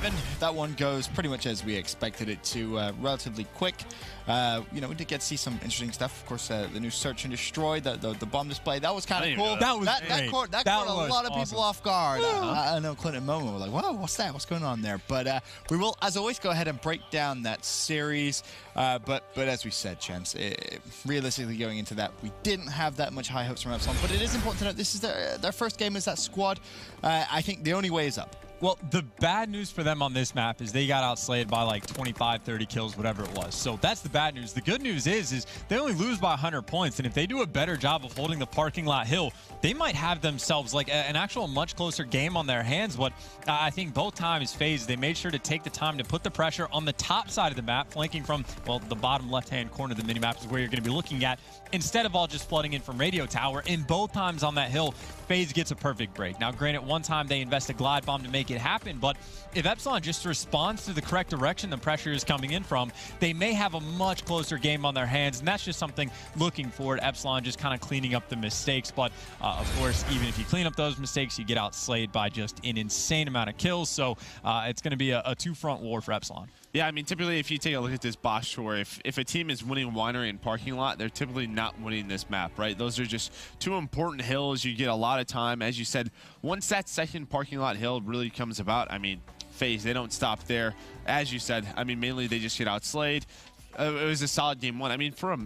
given. That one goes pretty much as we expected it to, relatively quick. You know, we did get to see some interesting stuff. Of course, the new Search and Destroy, the bomb display, that was kind of cool. That caught a lot of people off guard. I know Clint and Momo were like, whoa, what's that? What's going on there? But we will, as always, go ahead and break down that series. But as we said, Chance, realistically going into that, we didn't have that much high hopes from Epsilon. But it is important to note this is their first game as that squad. I think the only way is up. Well, the bad news for them on this map is they got outslayed by like 25, 30 kills, whatever it was. So that's the bad news. The good news is they only lose by 100 points. And if they do a better job of holding the parking lot hill, they might have themselves like an actual much closer game on their hands. But I think both times FaZe, they made sure to take the time to put the pressure on the top side of the map, flanking from, well, the bottom left-hand corner of the minimap is where you're going to be looking at, instead of all just flooding in from Radio Tower. And both times on that hill, FaZe gets a perfect break. Now, granted, one time they invest a glide bomb to make it happen, but if Epsilon just responds to the correct direction the pressure is coming in from, they may have a much closer game on their hands, and that's just something looking forward. Epsilon just kind of cleaning up the mistakes, but of course, even if you clean up those mistakes, you get outslayed by just an insane amount of kills, so it's going to be a two-front war for Epsilon. Yeah, I mean, typically, if you take a look at this boss score, if a team is winning Winery and Parking Lot, they're typically not winning this map, right? Those are just two important hills. You get a lot of time. As you said, once that second Parking Lot hill really comes about, I mean, FaZe, they don't stop there. As you said, I mean, mainly they just get outslayed. It was a solid game one. I mean, for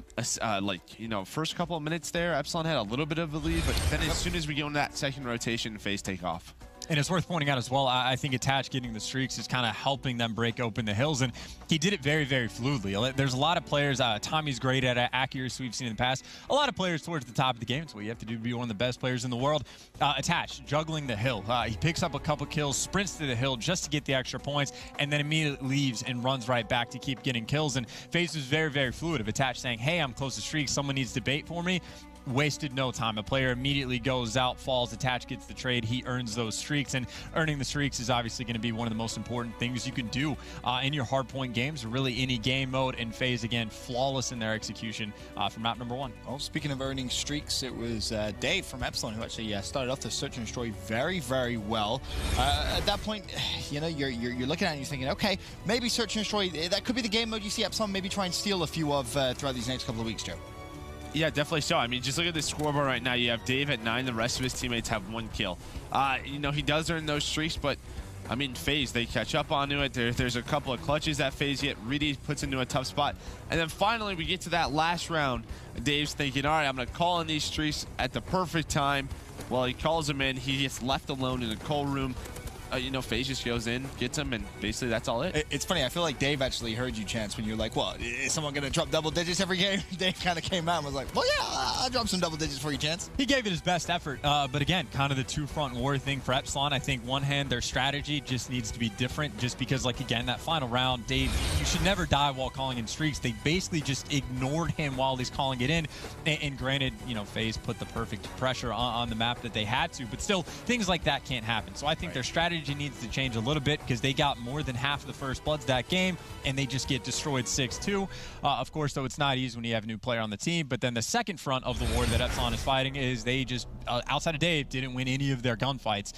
like, you know, first couple of minutes there, Epsilon had a little bit of a lead, but then as soon as we go into that second rotation, FaZe take off. And it's worth pointing out as well, I think Attach getting the streaks is kind of helping them break open the hills, and he did it very, very fluidly. There's a lot of players, Tommy's great at accuracy we've seen in the past. A lot of players towards the top of the game. It's what you have to do to be one of the best players in the world. Attach, juggling the hill. He picks up a couple kills, sprints to the hill just to get the extra points, and then immediately leaves and runs right back to keep getting kills. And FaZe was very, very fluid of Attach saying, hey, I'm close to streaks. Someone needs to bait for me. Wasted no time. A player immediately goes out, falls, Attach gets the trade. He earns those streaks, and earning the streaks is obviously going to be one of the most important things you can do in your hardpoint games, or really any game mode. And FaZe, again, flawless in their execution from map number one. Well, speaking of earning streaks, it was Dave from Epsilon who actually started off the Search and Destroy very, very well. At that point, you know, you're looking at it and you're thinking, okay, maybe Search and Destroy, that could be the game mode you see Epsilon maybe try and steal a few of throughout these next couple of weeks, Joe. Yeah, definitely so. I mean, just look at the scoreboard right now. You have Dave at 9. The rest of his teammates have 1 kill. You know, he does earn those streaks, but, I mean, FaZe, they catch up onto it. There's a couple of clutches that FaZe get. Reedy puts into a tough spot. And then finally, we get to that last round. Dave's thinking, all right, I'm going to call in these streaks at the perfect time. Well, he calls them in. He gets left alone in the coal room. You know, FaZe just goes in, gets him, and basically that's all it. It's funny. I feel like Dave actually heard you, Chance, when you were like, well, is someone going to drop double digits every game? Dave kind of came out and was like, well, yeah, I'll drop some double digits for you, Chance. He gave it his best effort. But again, kind of the two-front war thing for Epsilon. I think one hand, their strategy just needs to be different just because, like, again, that final round, Dave, you should never die while calling in streaks. They basically just ignored him while he's calling it in. And granted, you know, FaZe put the perfect pressure on the map that they had to, but still, things like that can't happen. So I think their strategy needs to change a little bit because they got more than half of the first bloods that game and they just get destroyed 6-2. Of course, though, it's not easy when you have a new player on the team, but then the second front of the war that Epsilon is fighting is they just, outside of Dave, didn't win any of their gunfights.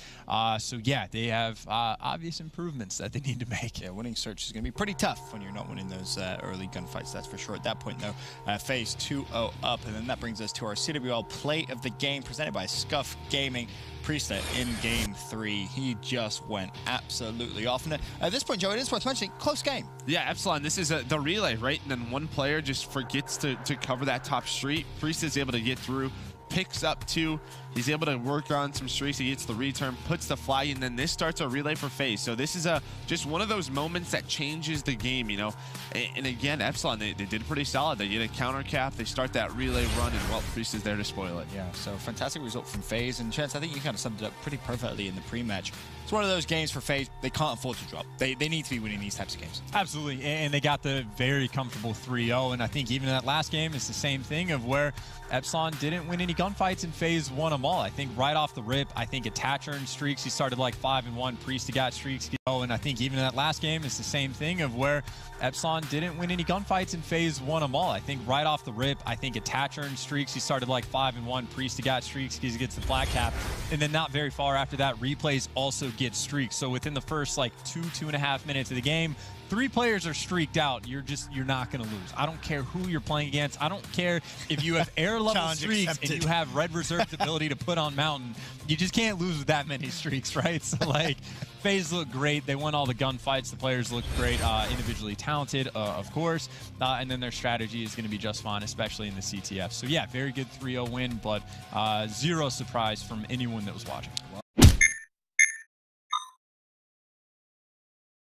So yeah, they have obvious improvements that they need to make. Yeah, winning Search is going to be pretty tough when you're not winning those early gunfights, that's for sure. At that point, though, FaZe 2-0 up, and then that brings us to our CWL play of the game presented by Scuff Gaming. Priestlet in game 3. He just went absolutely off. And at this point, Joe, it is worth mentioning, close game. Yeah, Epsilon, this is the relay, right? And then one player just forgets to cover that top street. Priestlet's able to get through, picks up 2. He's able to work on some streaks. He gets the return, puts the flag, and then this starts a relay for FaZe. So this is just one of those moments that changes the game, you know. And again, Epsilon, they did pretty solid. They get a counter cap. They start that relay run, and, well, Priest is there to spoil it. Yeah, so fantastic result from FaZe. And Chance, I think you kind of summed it up pretty perfectly in the pre-match. It's one of those games for FaZe they can't afford to drop. They need to be winning these types of games. Absolutely, and they got the very comfortable 3-0. And I think even in that last game, it's the same thing of where Epsilon didn't win any gunfights and FaZe won them them all. I think right off the rip, I think Attach earned streaks. He started like 5-1. Priest got streaks. And I think even in that last game, it's the same thing of where Epsilon didn't win any gunfights and FaZe won them all. I think right off the rip, I think Attach earned streaks. He started like 5-1. Priest got streaks because he gets the black cap. And then not very far after that, Replays also gets streaks. So within the first like 2.5 minutes of the game, 3 players are streaked out. You're not going to lose. I don't care who you're playing against. I don't care if you have air level streaks and you have Red Reserve's ability to put on Mountain. You just can't lose with that many streaks, right? So like, FaZe looked great. They won all the gunfights. The players looked great, individually talented, of course. And then their strategy is going to be just fine, especially in the CTF. So yeah, very good 3-0 win, but 0 surprise from anyone that was watching.